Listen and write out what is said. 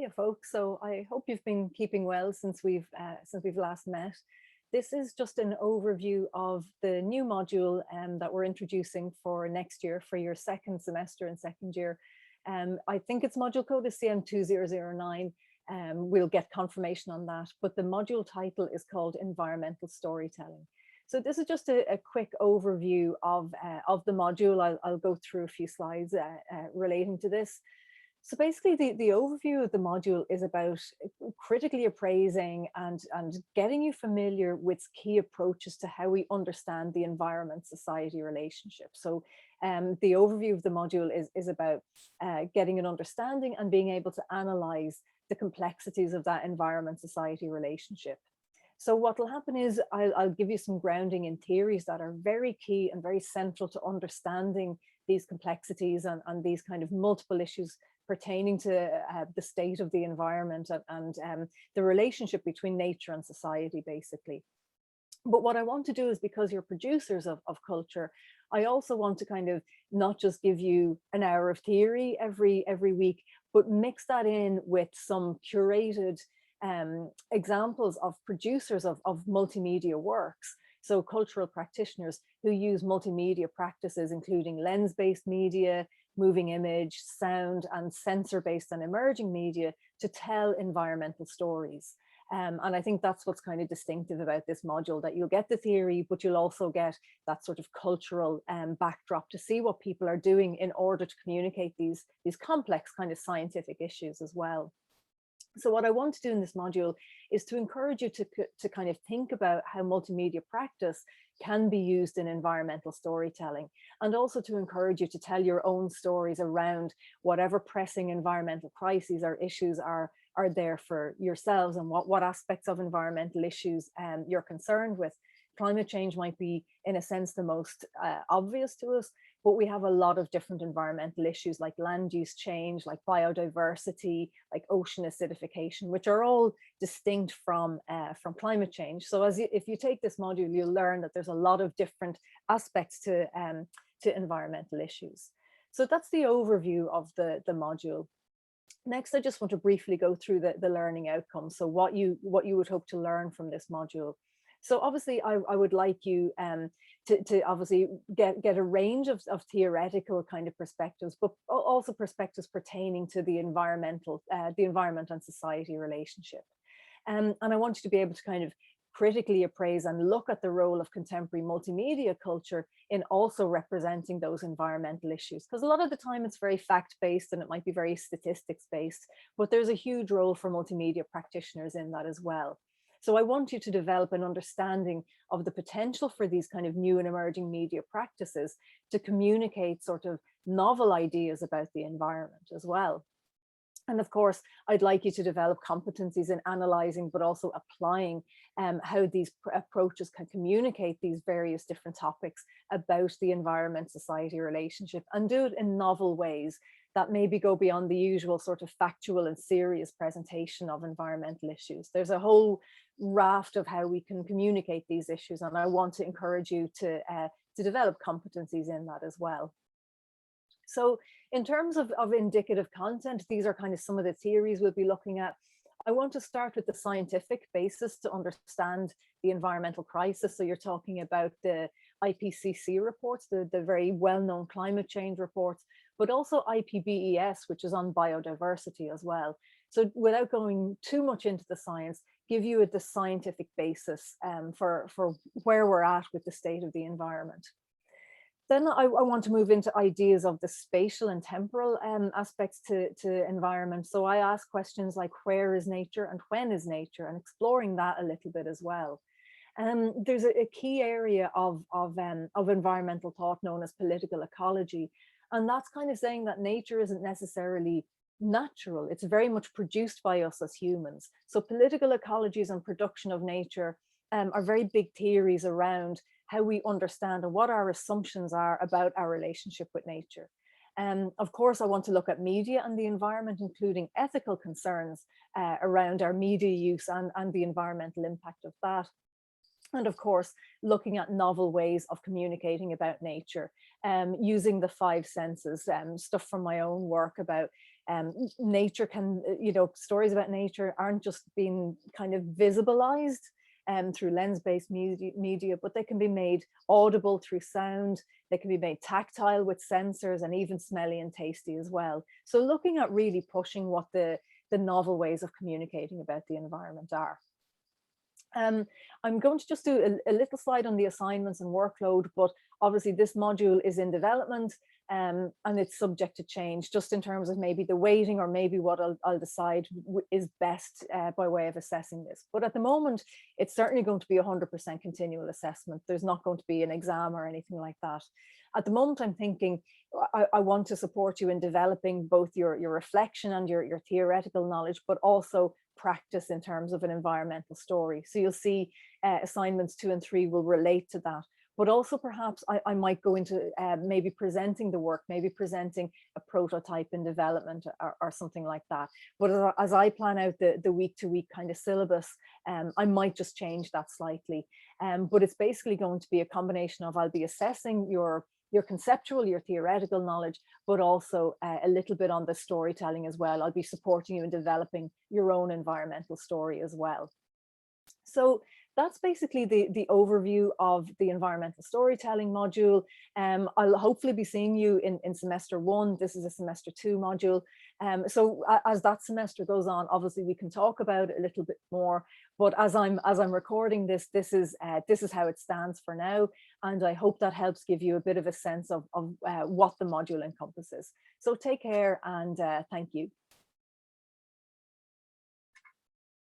Hiya, folks. So I hope you've been keeping well since we've last met. This is just an overview of the new module that we're introducing for next year for your second semester and second year. I think its module code is CM2009. We'll get confirmation on that, but the module title is called Environmental Storytelling. So this is just a quick overview of the module. I'll go through a few slides relating to this. So basically the overview of the module is about critically appraising and getting you familiar with key approaches to how we understand the environment-society relationship. So the overview of the module is about getting an understanding and being able to analyze the complexities of that environment-society relationship. So what will happen is I'll give you some grounding in theories that are very key and very central to understanding these complexities and these kind of multiple issues pertaining to the state of the environment and the relationship between nature and society, basically. But what I want to do is, because you're producers of culture, I also want to kind of not just give you an hour of theory every week, but mix that in with some curated examples of producers of multimedia works. So cultural practitioners who use multimedia practices, including lens-based media, moving image, sound, and sensor-based and emerging media to tell environmental stories. And I think that's what's kind of distinctive about this module, that you'll get the theory, but you'll also get that sort of cultural backdrop to see what people are doing in order to communicate these complex kind of scientific issues as well. So what I want to do in this module is to encourage you to kind of think about how multimedia practice can be used in environmental storytelling, and also to encourage you to tell your own stories around whatever pressing environmental crises or issues are there for yourselves, and what aspects of environmental issues you're concerned with. Climate change might be, in a sense, the most obvious to us, but we have a lot of different environmental issues like land use change, like biodiversity, like ocean acidification, which are all distinct from climate change. So if you take this module, you'll learn that there's a lot of different aspects to environmental issues. So that's the overview of the module. Next, I just want to briefly go through the learning outcomes. So what you would hope to learn from this module. So obviously, I would like you to obviously get a range of theoretical kind of perspectives, but also perspectives pertaining to the environment and society relationship. And I want you to be able to kind of critically appraise and look at the role of contemporary multimedia culture in also representing those environmental issues. Because a lot of the time it's very fact-based and it might be very statistics-based, but there's a huge role for multimedia practitioners in that as well. So I want you to develop an understanding of the potential for these kind of new and emerging media practices to communicate sort of novel ideas about the environment as well. And of course, I'd like you to develop competencies in analyzing, but also applying how these approaches can communicate these various different topics about the environment-society relationship, and do it in novel ways that maybe go beyond the usual sort of factual and serious presentation of environmental issues. There's a whole raft of how we can communicate these issues, and I want to encourage you to develop competencies in that as well. So in terms of indicative content, these are kind of some of the theories we'll be looking at. I want to start with the scientific basis to understand the environmental crisis. So you're talking about the IPCC reports, the very well-known climate change reports, but also IPBES, which is on biodiversity as well. So without going too much into the science, give you the scientific basis for where we're at with the state of the environment. Then I want to move into ideas of the spatial and temporal aspects to environment. So I ask questions like, where is nature and when is nature, and exploring that a little bit as well. There's a key area of environmental thought known as political ecology. And that's kind of saying that nature isn't necessarily natural. It's very much produced by us as humans. So political ecologies and production of nature are very big theories around how we understand and what our assumptions are about our relationship with nature. Of course, I want to look at media and the environment, including ethical concerns around our media use and the environmental impact of that. And of course, looking at novel ways of communicating about nature, using the five senses, stuff from my own work about Nature can, stories about nature aren't just being kind of visibilized through lens-based media, but they can be made audible through sound. They can be made tactile with sensors, and even smelly and tasty as well. So looking at really pushing what the novel ways of communicating about the environment are. I'm going to just do a little slide on the assignments and workload, but obviously this module is in development, and it's subject to change, just in terms of maybe the weighting, or maybe what I'll decide is best by way of assessing this. But at the moment, it's certainly going to be 100% continual assessment. There's not going to be an exam or anything like that. At the moment, I'm thinking I want to support you in developing both your reflection and your theoretical knowledge, but also practice in terms of an environmental story. So you'll see assignments 2 and 3 will relate to that. But also perhaps I might go into maybe presenting the work, maybe presenting a prototype in development, or something like that. But as I plan out the week-to-week kind of syllabus, I might just change that slightly. But it's basically going to be a combination of, I'll be assessing your conceptual, your theoretical knowledge, but also a little bit on the storytelling as well. I'll be supporting you in developing your own environmental story as well. So that's basically the overview of the environmental storytelling module. I'll hopefully be seeing you in semester 1. This is a semester 2 module. So as that semester goes on, obviously we can talk about it a little bit more. But as I'm recording this, this is how it stands for now. And I hope that helps give you a bit of a sense of what the module encompasses. So take care, and thank you.